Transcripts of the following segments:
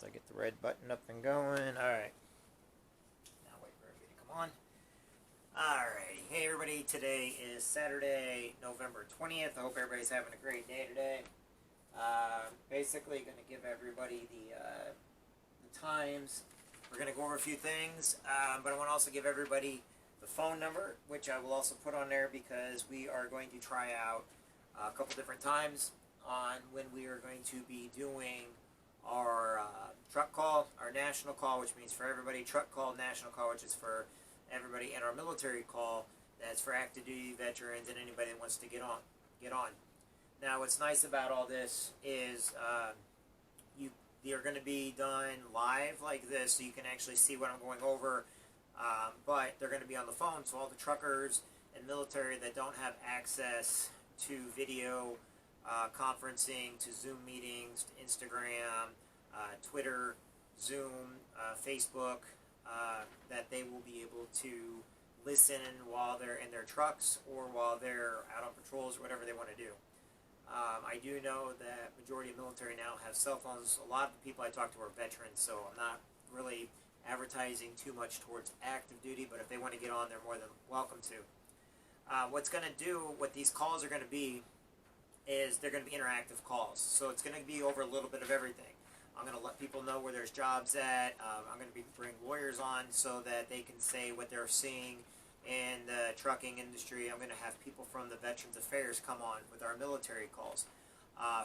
once I get the red button up and going. Alright. Now wait for everybody to come on. Alrighty. Hey everybody, today is Saturday, November 20th. I hope everybody's having a great day today. Basically going to give everybody the times. We're going to go over a few things, but I want to also give everybody the phone number, which I will also put on there because we are going to try out a couple different times on when we are going to be doing our truck call, our national call, which means for everybody, truck call, national call, which is for everybody, and our military call, that's for active duty veterans and anybody that wants to get on. Now, what's nice about all this is they're going to be done live like this, so you can actually see what I'm going over, but they're going to be on the phone, so all the truckers and military that don't have access to video conferencing, to Zoom meetings, to Instagram, Twitter, Zoom, Facebook, that they will be able to listen while they're in their trucks or while they're out on patrols or whatever they want to do. I do know that majority of military now have cell phones. A lot of the people I talk to are veterans, so I'm not really advertising too much towards active duty, but if they want to get on, they're more than welcome to. What these calls are going to be is they're going to be interactive calls. So it's going to be over a little bit of everything. I'm going to let people know where there's jobs at. I'm going to bring lawyers on so that they can say what they're seeing in the trucking industry. I'm going to have people from the Veterans Affairs come on with our military calls.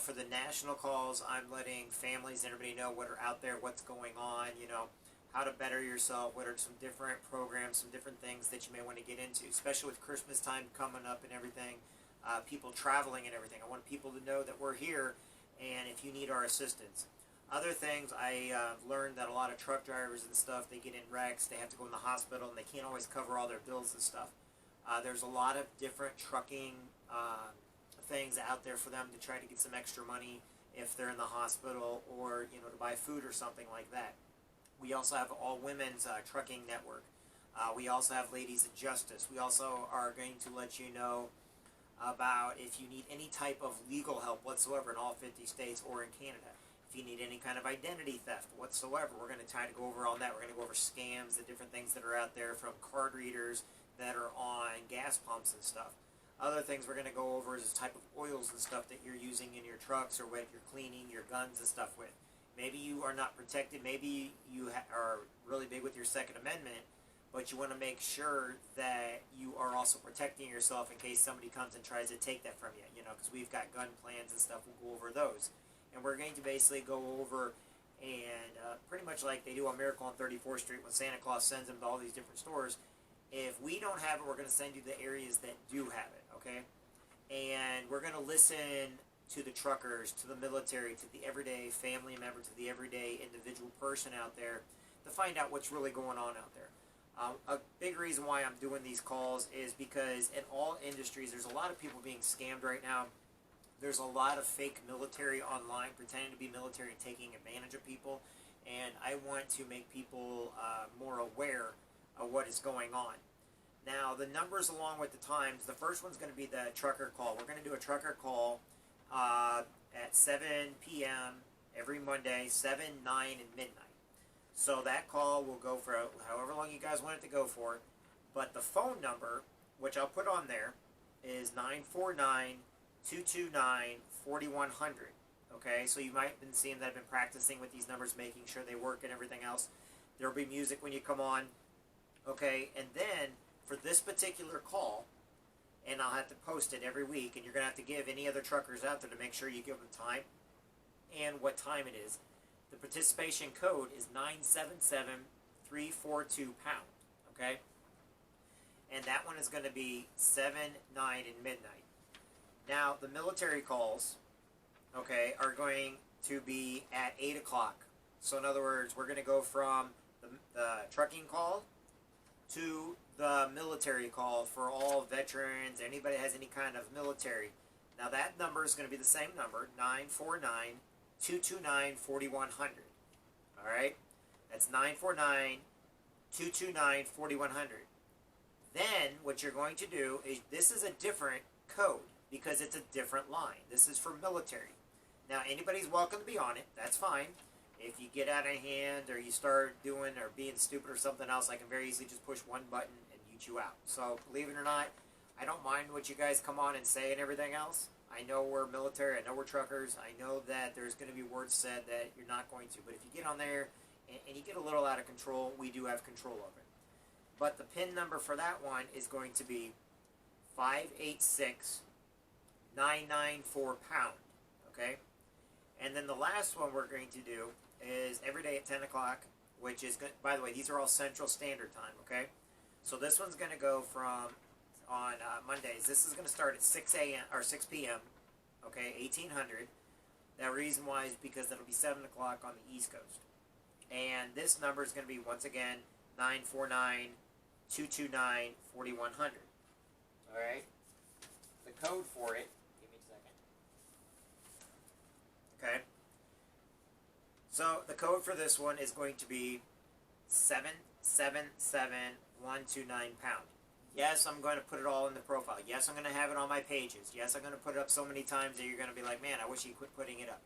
For the national calls, I'm letting families and everybody know what are out there, what's going on, how to better yourself, what are some different programs, some different things that you may want to get into, especially with Christmas time coming up and everything, people traveling and everything. I want people to know that we're here and if you need our assistance. Other things, I learned that a lot of truck drivers and stuff, they get in wrecks, they have to go in the hospital, and they can't always cover all their bills and stuff. There's a lot of different trucking things out there for them to try to get some extra money if they're in the hospital or, to buy food or something like that. We also have all women's trucking network. We also have Ladies of Justice. We also are going to let you know about if you need any type of legal help whatsoever in all 50 states or in Canada. If you need any kind of identity theft whatsoever, we're going to try to go over all that. We're going to go over scams, the different things that are out there, from card readers that are on gas pumps and stuff. Other things we're going to go over is the type of oils and stuff that you're using in your trucks or what you're cleaning your guns and stuff with. Maybe you are not protected. Maybe you are really big with your Second Amendment, but you want to make sure that you are also protecting yourself in case somebody comes and tries to take that from you, because we've got gun plans and stuff. We'll go over those. And we're going to basically go over and pretty much like they do on Miracle on 34th Street when Santa Claus sends them to all these different stores. If we don't have it, we're going to send you the areas that do have it, okay? And we're going to listen to the truckers, to the military, to the everyday family member, to the everyday individual person out there to find out what's really going on out there. A big reason why I'm doing these calls is because in all industries, there's a lot of people being scammed right now. There's a lot of fake military online pretending to be military and taking advantage of people, and I want to make people more aware of what is going on. Now, the numbers along with the times, the first one's going to be the trucker call. We're going to do a trucker call at 7 p.m. every Monday, 7, 9, and midnight. So that call will go for however long you guys want it to go for. But the phone number, which I'll put on there, is 949-229-4100. Okay, so you might have been seeing that I've been practicing with these numbers, making sure they work and everything else. There will be music when you come on. Okay, and then for this particular call, and I'll have to post it every week, and you're going to have to give any other truckers out there to make sure you give them time and what time it is. The participation code is 977-342-pound, okay? And that one is going to be 7, 9, and midnight. Now, the military calls, okay, are going to be at 8 o'clock. So, in other words, we're going to go from the trucking call to the military call for all veterans, anybody that has any kind of military. Now, that number is going to be the same number, 949-229-4100. All right? That's 949-229-4100. Then, what you're going to do is, this is a different code because it's a different line. This is for military. Now, anybody's welcome to be on it. That's fine. If you get out of hand or you start doing or being stupid or something else, I can very easily just push one button and mute you out. So believe it or not, I don't mind what you guys come on and say and everything else. I know we're military, I know we're truckers, I know that there's going to be words said that you're not going to. But if you get on there and you get a little out of control, we do have control of it. But the PIN number for that one is going to be 586994 pound. Okay? And then the last one we're going to do is every day at 10 o'clock, which is good. By the way, these are all Central Standard Time, okay? So this one's going to go from, on Mondays, this is going to start at 6 a.m. or 6 p.m., okay, 1800. The reason why is because that'll be 7 o'clock on the East Coast. And this number is going to be, once again, 949-229-4100. All right? The code for it, give me a second. Okay? So the code for this one is going to be 777129 pound. Yes, I'm going to put it all in the profile. Yes, I'm going to have it on my pages. Yes, I'm going to put it up so many times that you're going to be like, man, I wish you quit putting it up.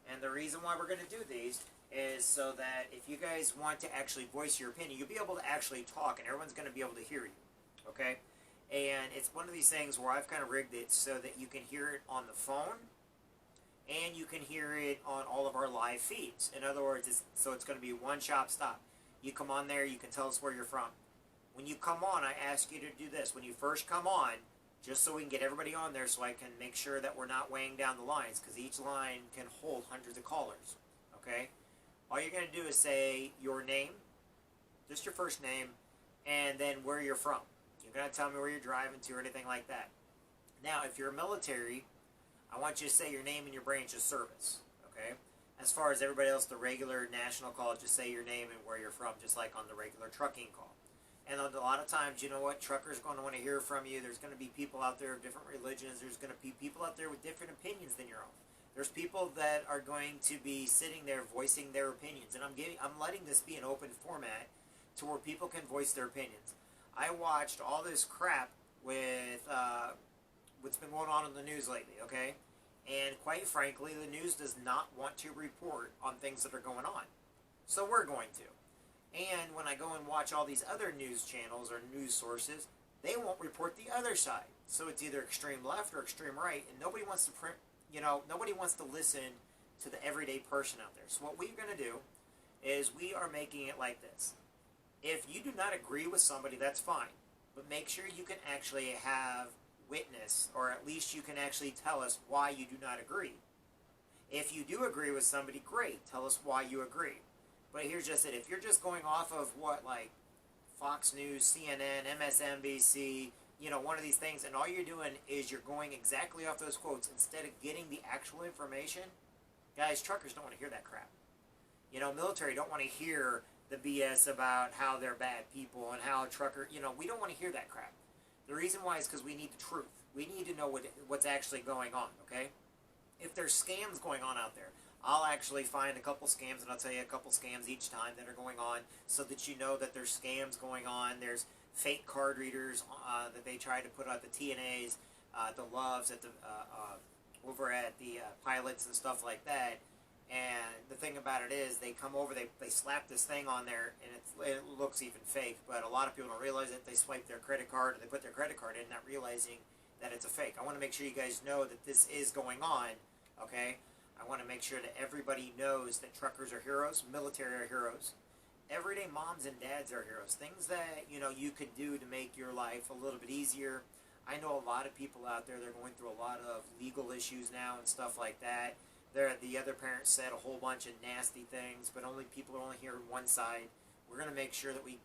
And the reason why we're going to do these is so that if you guys want to actually voice your opinion, you'll be able to actually talk and everyone's going to be able to hear you. Okay? And it's one of these things where I've kind of rigged it so that you can hear it on the phone and you can hear it on all of our live feeds. In other words, it's going to be one shop stop. You come on there, you can tell us where you're from. When you come on, I ask you to do this. When you first come on, just so we can get everybody on there so I can make sure that we're not weighing down the lines, because each line can hold hundreds of callers, okay? All you're going to do is say your name, just your first name, and then where you're from. You're going to tell me where you're driving to or anything like that. Now, if you're military, I want you to say your name and your branch of service, okay? As far as everybody else, the regular national call, just say your name and where you're from, just like on the regular trucking call. And a lot of times, you know what, truckers are going to want to hear from you. There's going to be people out there of different religions. There's going to be people out there with different opinions than your own. There's people that are going to be sitting there voicing their opinions. And I'm letting this be an open format to where people can voice their opinions. I watched all this crap with what's been going on in the news lately, okay? And quite frankly, the news does not want to report on things that are going on. So we're going to. And when I go and watch all these other news channels or news sources, they won't report the other side. So it's either extreme left or extreme right, and nobody wants to nobody wants to listen to the everyday person out there. So what we're going to do is we are making it like this. If you do not agree with somebody, that's fine. But make sure you can actually have witness, or at least you can actually tell us why you do not agree. If you do agree with somebody, great. Tell us why you agree. But here's just it. If you're just going off of what, like Fox News, CNN, MSNBC, one of these things, and all you're doing is you're going exactly off those quotes instead of getting the actual information, guys, truckers don't want to hear that crap. Military don't want to hear the BS about how they're bad people and how we don't want to hear that crap. The reason why is because we need the truth. We need to know what's actually going on, okay? If there's scams going on out there, I'll actually find a couple scams, and I'll tell you a couple scams each time that are going on so that you know that there's scams going on. There's fake card readers that they try to put out the TNAs, the loves at the over at the pilots and stuff like that. And the thing about it is they come over, they slap this thing on there, and it looks even fake. But a lot of people don't realize it. They swipe their credit card, or they put their credit card in, not realizing that it's a fake. I want to make sure you guys know that this is going on, okay? I want to make sure that everybody knows that truckers are heroes, military are heroes, everyday moms and dads are heroes. Things that, you could do to make your life a little bit easier. I know a lot of people out there, they're going through a lot of legal issues now and stuff like that. The other parents said a whole bunch of nasty things, but people are only hearing one side. We're going to make sure that we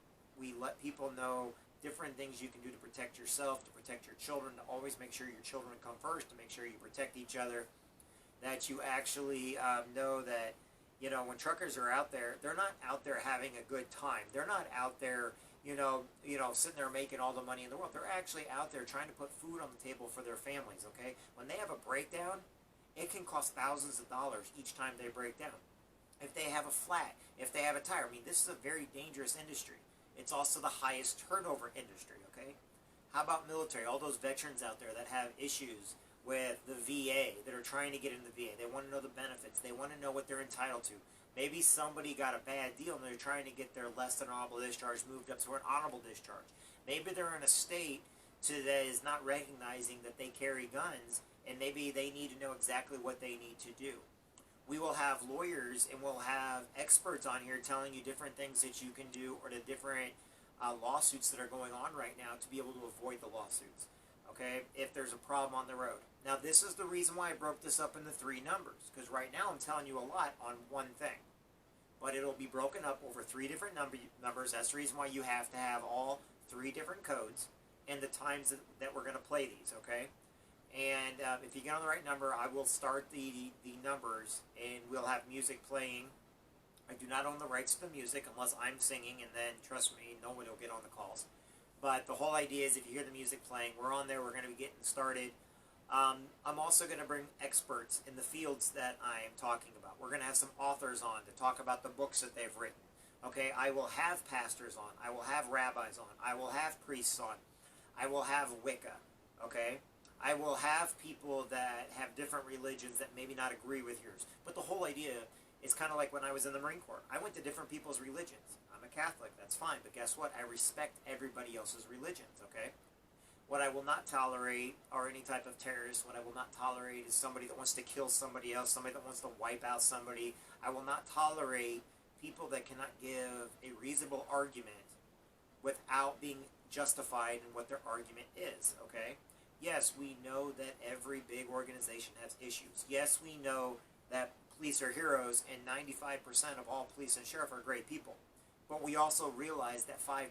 let people know different things you can do to protect yourself, to protect your children, to always make sure your children come first, to make sure you protect each other. That you actually know that, when truckers are out there, they're not out there having a good time. They're not out there, sitting there making all the money in the world. They're actually out there trying to put food on the table for their families, okay? When they have a breakdown, it can cost thousands of dollars each time they break down. If they have a flat, if they have a tire, this is a very dangerous industry. It's also the highest turnover industry, okay? How about military? All those veterans out there that have issues with the VA, that are trying to get into the VA. They want to know the benefits. They want to know what they're entitled to. Maybe somebody got a bad deal and they're trying to get their less than honorable discharge moved up to an honorable discharge. Maybe they're in a state that is not recognizing that they carry guns, and maybe they need to know exactly what they need to do. We will have lawyers and we'll have experts on here telling you different things that you can do, or the different lawsuits that are going on right now to be able to avoid the lawsuits. Okay, if there's a problem on the road. Now, this is the reason why I broke this up into 3 numbers, because right now I'm telling you a lot on one thing. But it'll be broken up over 3 different numbers. That's the reason why you have to have all 3 different codes and the times that we're going to play these, okay? And if you get on the right number, I will start the numbers, and we'll have music playing. I do not own the rights to the music unless I'm singing, and then, trust me, nobody will get on the calls. But the whole idea is if you hear the music playing, we're on there, we're going to be getting started. I'm also going to bring experts in the fields that I am talking about. We're going to have some authors on to talk about the books that they've written. Okay, I will have pastors on. I will have rabbis on. I will have priests on. I will have Wicca. Okay, I will have people that have different religions that maybe not agree with yours. But the whole idea is kind of like when I was in the Marine Corps. I went to different people's religions. I'm a Catholic, that's fine. But guess what? I respect everybody else's religions, okay? What I will not tolerate are any type of terrorists. What I will not tolerate is somebody that wants to kill somebody else, somebody that wants to wipe out somebody. I will not tolerate people that cannot give a reasonable argument without being justified in what their argument is, okay? Yes, we know that every big organization has issues. Yes, we know that police are heroes and 95% of all police and sheriff are great people. But we also realize that 5%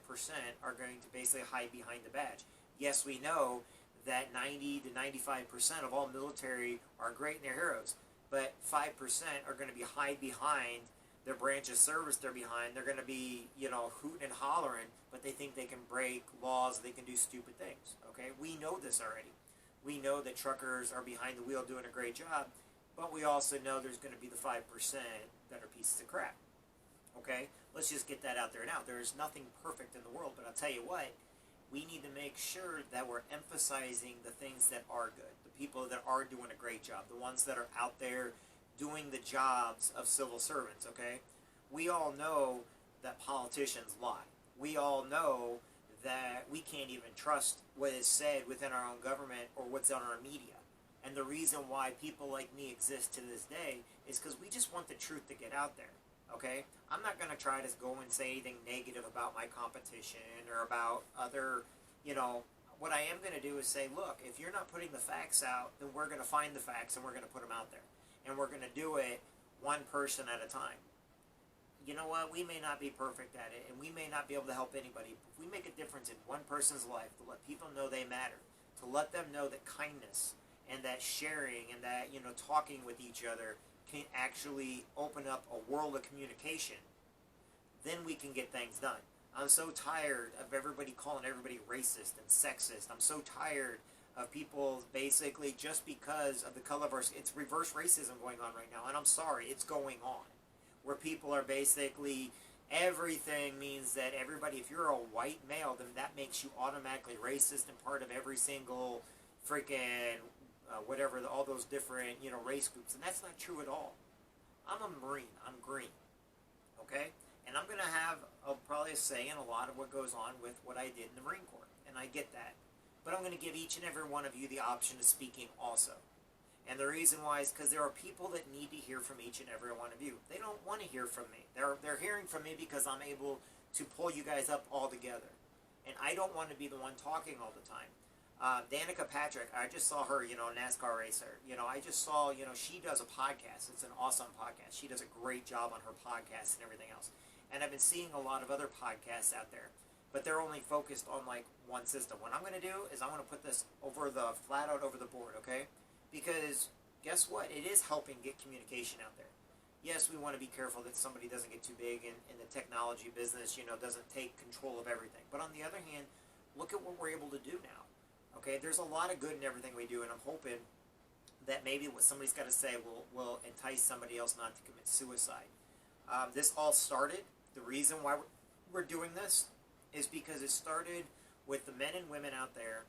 are going to basically hide behind the badge. Yes, we know that 90 to 95% of all military are great and they're heroes. But 5% are going to be hide behind their branch of service they're behind. They're going to be, hooting and hollering, but they think they can break laws, they can do stupid things. Okay? We know this already. We know that truckers are behind the wheel doing a great job, but we also know there's going to be the 5% that are pieces of crap. Okay? Let's just get that out there now. There is nothing perfect in the world, but I'll tell you what, we need to make sure that we're emphasizing the things that are good, the people that are doing a great job, the ones that are out there doing the jobs of civil servants, okay? We all know that politicians lie. We all know that we can't even trust what is said within our own government or what's on our media. And the reason why people like me exist to this day is because we just want the truth to get out there, okay? I'm not going to try to go and say anything negative about my competition or about other, what I am going to do is say, look, if you're not putting the facts out, then we're going to find the facts and we're going to put them out there. And we're going to do it one person at a time. You know what? We may not be perfect at it, and we may not be able to help anybody. But if we make a difference in one person's life, to let people know they matter, to let them know that kindness and that sharing and that, talking with each other can actually open up a world of communication, then we can get things done. I'm so tired of everybody calling everybody racist and sexist. I'm so tired of people basically just because of the color of our skin. It's reverse racism going on right now, and I'm sorry, it's going on. Where people are basically, everything means that everybody, if you're a white male, then that makes you automatically racist and part of every single freaking, whatever, all those different, race groups. And that's not true at all. I'm a Marine. I'm green. Okay? And I'm going to have probably a say in a lot of what goes on with what I did in the Marine Corps. And I get that. But I'm going to give each and every one of you the option of speaking also. And the reason why is because there are people that need to hear from each and every one of you. They don't want to hear from me. They're hearing from me because I'm able to pull you guys up all together. And I don't want to be the one talking all the time. Danica Patrick, I just saw her, NASCAR racer. I just saw, she does a podcast. It's an awesome podcast. She does a great job on her podcast and everything else. And I've been seeing a lot of other podcasts out there. But they're only focused on, one system. What I'm going to do is I'm going to put this flat out over the board, okay? Because guess what? It is helping get communication out there. Yes, we want to be careful that somebody doesn't get too big in the technology business, doesn't take control of everything. But on the other hand, look at what we're able to do now. Okay, there's a lot of good in everything we do, and I'm hoping that maybe what somebody's got to say will entice somebody else not to commit suicide. This all started, the reason why we're doing this is because it started with the men and women out there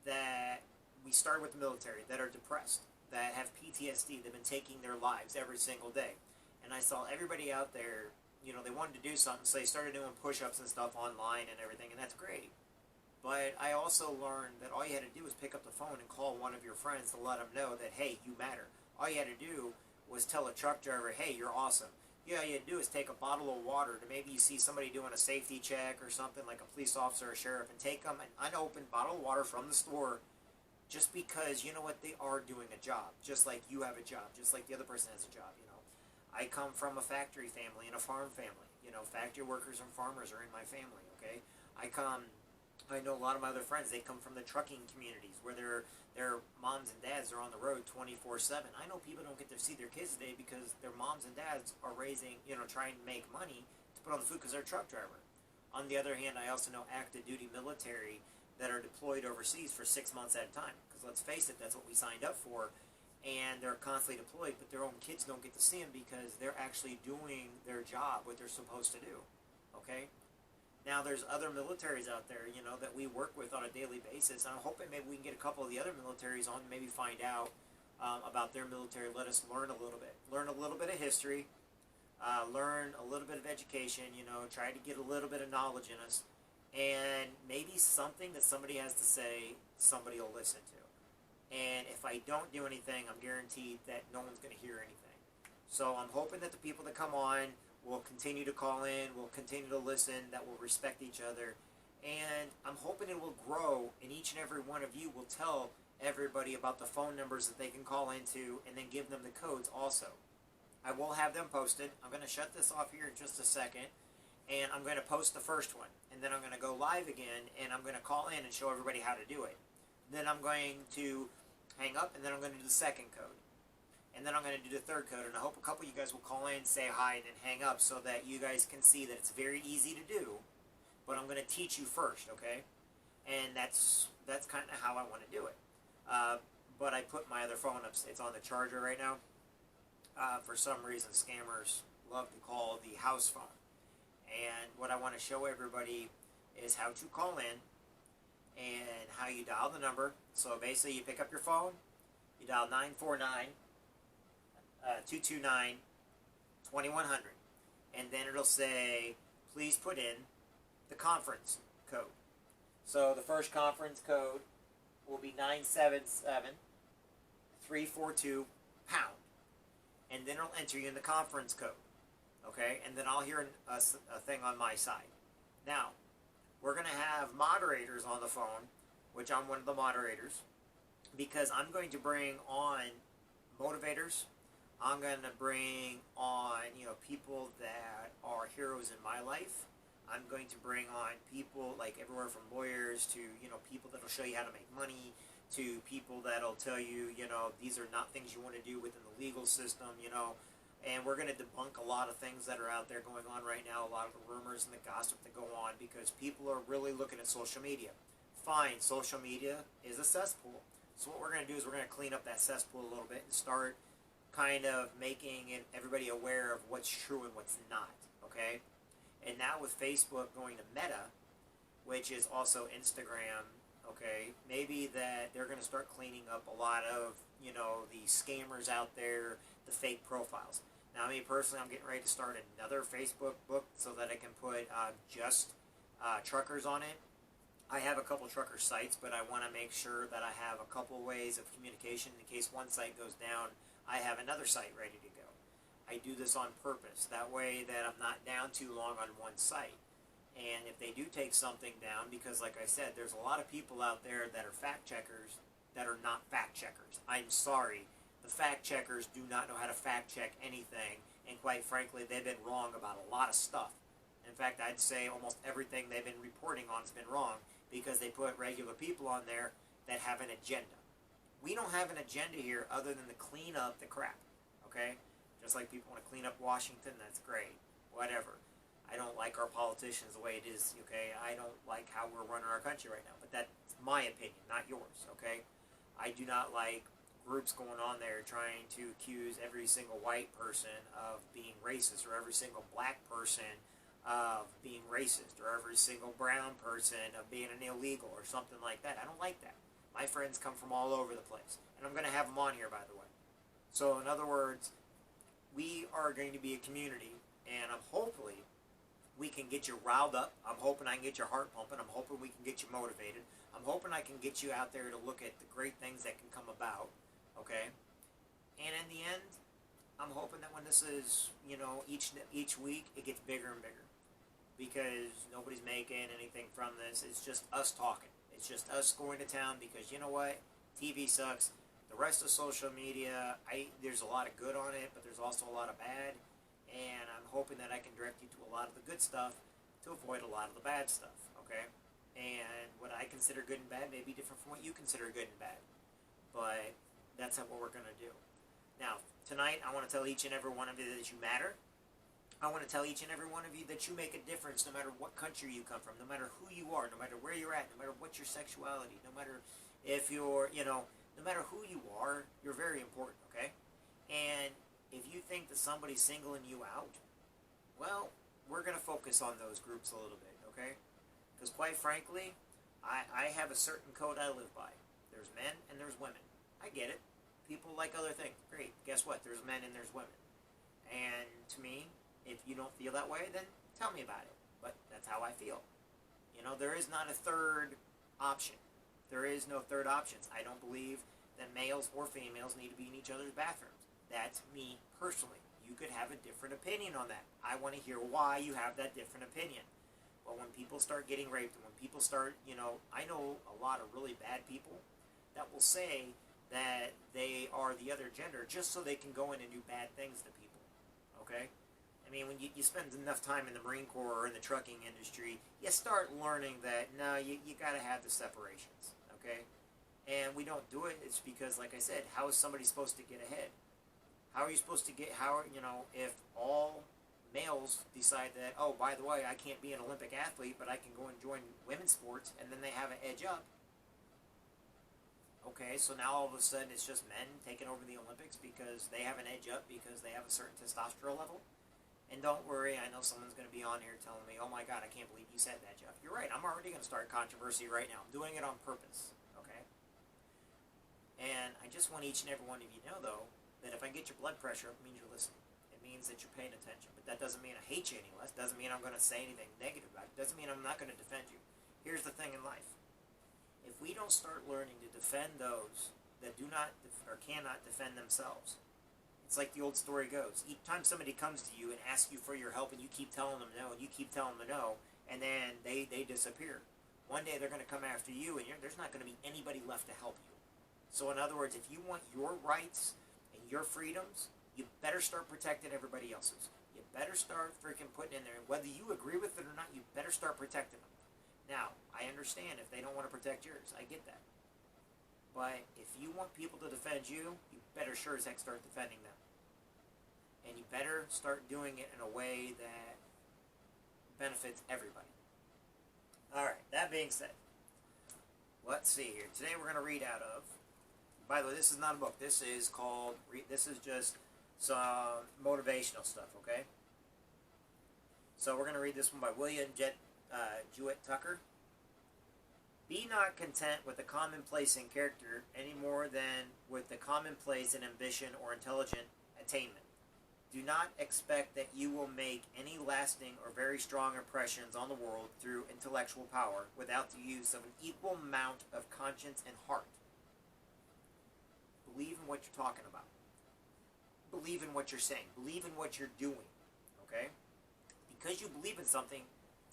that we started with the military that are depressed, that have PTSD, that have been taking their lives every single day. and I saw everybody out there, they wanted to do something, so they started doing push-ups and stuff online and everything, and that's great. But I also learned that all you had to do was pick up the phone and call one of your friends to let them know that, hey, you matter. All you had to do was tell a truck driver, hey, you're awesome. Yeah, all you had to do is take a bottle of water to maybe you see somebody doing a safety check or something, like a police officer or a sheriff, and take them an unopened bottle of water from the store, just because, you know what, they are doing a job, just like you have a job, just like the other person has a job. I come from a factory family and a farm family. Factory workers and farmers are in my family, okay? I know a lot of my other friends, they come from the trucking communities where their moms and dads are on the road 24/7. I know people don't get to see their kids today because their moms and dads are raising, trying to make money to put on the food because they're a truck driver. On the other hand, I also know active duty military that are deployed overseas for 6 months at a time. Because let's face it, that's what we signed up for. And they're constantly deployed, but their own kids don't get to see them because they're actually doing their job, what they're supposed to do. Okay? Now, there's other militaries out there, that we work with on a daily basis. And I'm hoping maybe we can get a couple of the other militaries on, maybe find out about their military. Let us learn a little bit. Learn a little bit of history. Learn a little bit of education, try to get a little bit of knowledge in us. And maybe something that somebody has to say, somebody will listen to. And if I don't do anything, I'm guaranteed that no one's going to hear anything. So I'm hoping that the people that come on will continue to call in, will continue to listen, that will respect each other. And I'm hoping it will grow, and each and every one of you will tell everybody about the phone numbers that they can call into, and then give them the codes also. I will have them posted. I'm going to shut this off here in just a second, and I'm going to post the first one. And then I'm going to go live again, and I'm going to call in and show everybody how to do it. Then I'm going to hang up, and then I'm going to do the second code. And then I'm going to do the third code, and I hope a couple of you guys will call in, say hi, and then hang up so that you guys can see that it's very easy to do, but I'm going to teach you first, okay? And that's kind of how I want to do it. But I put my other phone up. It's on the charger right now. For some reason, scammers love to call the house phone. And what I want to show everybody is how to call in and how you dial the number. So basically, you pick up your phone, you dial 949-229-2100, and then it'll say, please put in the conference code. So the first conference code will be 977-342#, and then it'll enter you in the conference code. Okay, and then I'll hear a thing on my side. Now, we're going to have moderators on the phone, which I'm one of the moderators, because I'm going to bring on motivators. I'm going to bring on, people that are heroes in my life. I'm going to bring on people like everywhere from lawyers to, people that'll show you how to make money, to people that'll tell you, these are not things you want to do within the legal system, And we're going to debunk a lot of things that are out there going on right now, a lot of the rumors and the gossip that go on, because people are really looking at social media. Fine, social media is a cesspool. So what we're going to do is we're going to clean up that cesspool a little bit and start kind of making everybody aware of what's true and what's not, okay? And now with Facebook going to Meta, which is also Instagram, okay, maybe that they're going to start cleaning up a lot of, the scammers out there, the fake profiles. Now, me personally, I'm getting ready to start another Facebook book so that I can put just truckers on it. I have a couple trucker sites, but I want to make sure that I have a couple ways of communication in case one site goes down. I have another site ready to go. I do this on purpose. That way that I'm not down too long on one site. And if they do take something down, because like I said, there's a lot of people out there that are fact checkers that are not fact checkers. I'm sorry. The fact checkers do not know how to fact check anything. And quite frankly, they've been wrong about a lot of stuff. In fact, I'd say almost everything they've been reporting on has been wrong because they put regular people on there that have an agenda. We don't have an agenda here other than to clean up the crap, okay? Just like people want to clean up Washington, that's great, whatever. I don't like our politicians the way it is, okay? I don't like how we're running our country right now, but that's my opinion, not yours, okay? I do not like groups going on there trying to accuse every single white person of being racist, or every single black person of being racist, or every single brown person of being an illegal, or something like that. I don't like that. My friends come from all over the place, and I'm going to have them on here, by the way. So, in other words, we are going to be a community, and hopefully we can get you riled up. I'm hoping I can get your heart pumping. I'm hoping we can get you motivated. I'm hoping I can get you out there to look at the great things that can come about, okay? And in the end, I'm hoping that when this is, each week, it gets bigger and bigger. Because nobody's making anything from this. It's just us talking. It's just us going to town because, you know what? TV sucks. The rest of social media, there's a lot of good on it, but there's also a lot of bad. And I'm hoping that I can direct you to a lot of the good stuff to avoid a lot of the bad stuff, okay? And what I consider good and bad may be different from what you consider good and bad. But that's what we're going to do. Now, tonight, I want to tell each and every one of you that you matter. I want to tell each and every one of you that you make a difference no matter what country you come from, no matter who you are, no matter where you're at, no matter what your sexuality, no matter if you're, no matter who you are, you're very important, okay? And if you think that somebody's singling you out, well, we're going to focus on those groups a little bit, okay? Because quite frankly, I have a certain code I live by. There's men and there's women. I get it. People like other things. Great. Guess what? There's men and there's women. And to me, if you don't feel that way, then tell me about it. But that's how I feel. There is not a third option. There is no third options. I don't believe that males or females need to be in each other's bathrooms. That's me personally. You could have a different opinion on that. I want to hear why you have that different opinion. But when people start getting raped, and when people start, I know a lot of really bad people that will say that they are the other gender just so they can go in and do bad things to people. Okay? I mean, when you spend enough time in the Marine Corps or in the trucking industry, you start learning that, no, you got to have the separations, okay? And we don't do it. It's because, like I said, how is somebody supposed to get ahead? How are you supposed to get, if all males decide that, oh, by the way, I can't be an Olympic athlete, but I can go and join women's sports, and then they have an edge up. Okay, so now all of a sudden it's just men taking over the Olympics because they have an edge up because they have a certain testosterone level. And don't worry, I know someone's going to be on here telling me, oh my God, I can't believe you said that, Jeff. You're right, I'm already going to start controversy right now. I'm doing it on purpose, okay? And I just want each and every one of you to know, though, that if I get your blood pressure up, it means you're listening. It means that you're paying attention. But that doesn't mean I hate you any less. Doesn't mean I'm going to say anything negative about it. Doesn't mean I'm not going to defend you. Here's the thing in life. If we don't start learning to defend those that do not or cannot defend themselves, it's like the old story goes. Each time somebody comes to you and asks you for your help and you keep telling them no and you keep telling them no, and then they disappear. One day they're going to come after you and there's not going to be anybody left to help you. So in other words, if you want your rights and your freedoms, you better start protecting everybody else's. You better start freaking putting in there. Whether you agree with it or not, you better start protecting them. Now, I understand if they don't want to protect yours. I get that. But if you want people to defend you, you better sure as heck start defending them. And you better start doing it in a way that benefits everybody. Alright, that being said, let's see here. Today we're going to read out of, by the way, this is not a book. This is just some motivational stuff, okay? So we're going to read this one by William Jewett Tucker. Be not content with the commonplace in character any more than with the commonplace in ambition or intelligent attainment. Do not expect that you will make any lasting or very strong impressions on the world through intellectual power without the use of an equal amount of conscience and heart. Believe in what you're talking about. Believe in what you're saying. Believe in what you're doing. Okay? Because you believe in something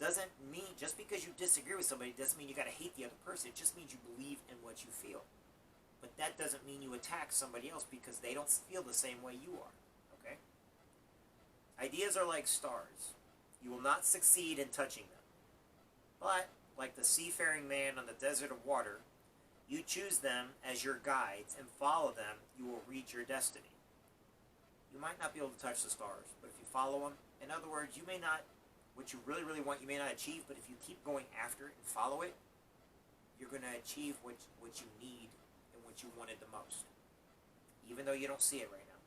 doesn't mean, just because you disagree with somebody doesn't mean you got to hate the other person. It just means you believe in what you feel. But that doesn't mean you attack somebody else because they don't feel the same way you are. Okay? Ideas are like stars. You will not succeed in touching them. But, like the seafaring man on the desert of water, you choose them as your guides and follow them, you will reach your destiny. You might not be able to touch the stars, but if you follow them, in other words, you may not, what you really, really want, you may not achieve, but if you keep going after it and follow it, you're going to achieve what you need and what you wanted the most, even though you don't see it right now.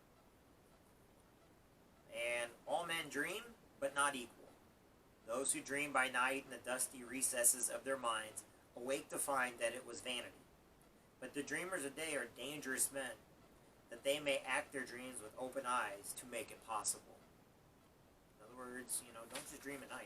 And all men dream, but not equal. Those who dream by night in the dusty recesses of their minds awake to find that it was vanity. But the dreamers of day are dangerous men. that they may act their dreams with open eyes to make it possible. In other words, don't just dream at night.